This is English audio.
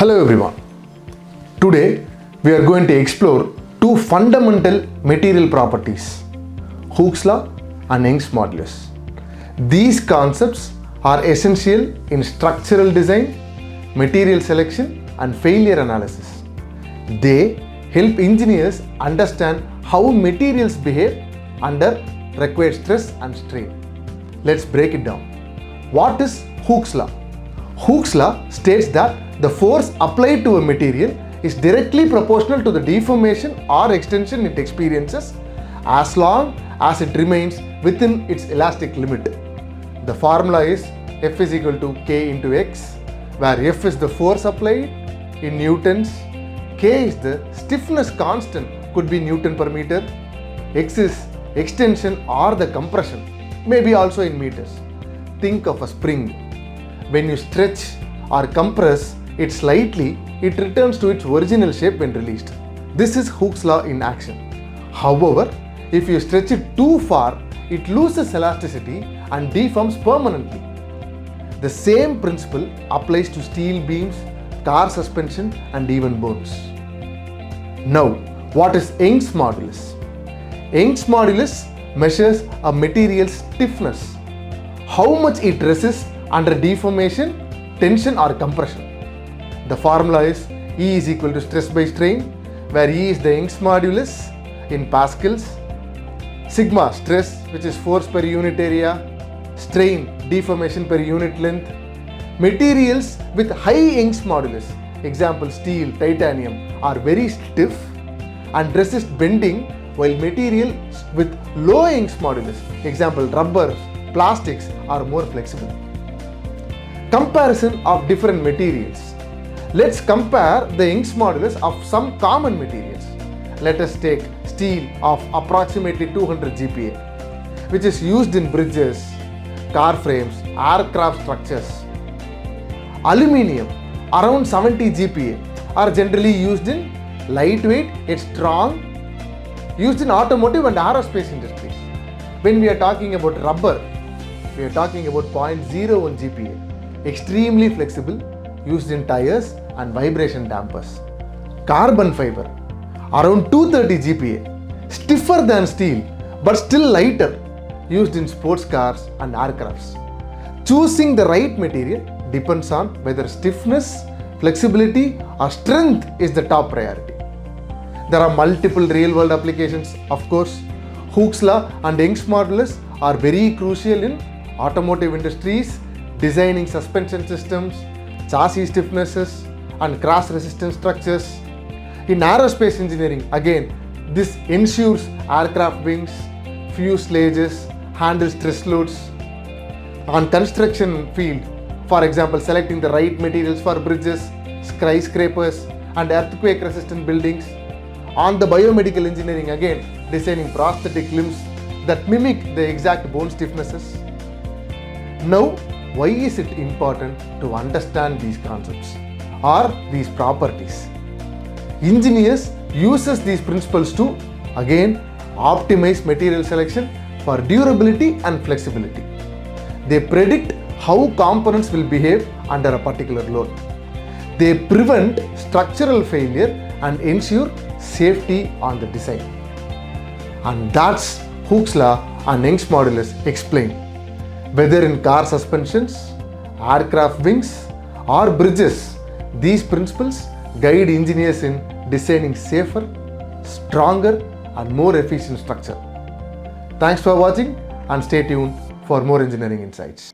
Hello everyone. Today we are going to explore two fundamental material properties, Hooke's law and Young's modulus. These concepts are essential in structural design, material selection and failure analysis. They help engineers understand how materials behave under required stress and strain. Let's break it down. What is Hooke's law? Hooke's law states that the force applied to a material is directly proportional to the deformation or extension it experiences as long as it remains within its elastic limit. The formula is F is equal to K into X, where F is the force applied in newtons, K is the stiffness constant, could be Newton per meter, X is extension or the compression, maybe also in meters. Think of a spring. When you stretch or compress it slightly, it returns to its original shape when released. This is Hooke's law in action. However, if you stretch it too far, it loses elasticity and deforms permanently. The same principle applies to steel beams, car suspension and even bones. Now, what is Young's modulus? Young's modulus measures a material's stiffness, how much it resists under deformation, tension or compression. The formula is E is equal to stress by strain, where E is the Young's modulus in pascals, sigma stress, which is force per unit area, strain deformation per unit length. Materials with high Young's modulus, example steel, titanium, are very stiff and resist bending, while materials with low Young's modulus, example rubber, plastics, are more flexible. Comparison of different materials. Let's compare the Young's modulus of some common materials. Let us take steel of approximately 200 GPa, which is used in bridges, car frames, aircraft structures. Aluminium around 70 GPa are generally used in lightweight yet strong, used in automotive and aerospace industries. When we are talking about rubber, we are talking about 0.01 GPa, extremely flexible, used in tires and vibration dampers. Carbon fiber around 230 GPa, stiffer than steel but still lighter, used in sports cars and aircrafts. Choosing the right material depends on whether stiffness, flexibility or strength is the top priority. There are multiple real-world applications, of course. Hooke's law and Young's modulus are very crucial in automotive industries, designing suspension systems, chassis stiffnesses and cross-resistance structures. In aerospace engineering, again, this ensures aircraft wings, fuselages, handle stress loads. On construction field, for example, selecting the right materials for bridges, skyscrapers and earthquake-resistant buildings. On the biomedical engineering, again, designing prosthetic limbs that mimic the exact bone stiffnesses. Now, why is it important to understand these concepts or these properties? Engineers uses these principles to, again, optimize material selection for durability and flexibility. They predict how components will behave under a particular load. They prevent structural failure and ensure safety on the design. And that's Hooke's law and Young's modulus explain. Whether in car suspensions, aircraft wings or bridges, these principles guide engineers in designing safer, stronger and more efficient structure. Thanks for watching and stay tuned for more engineering insights.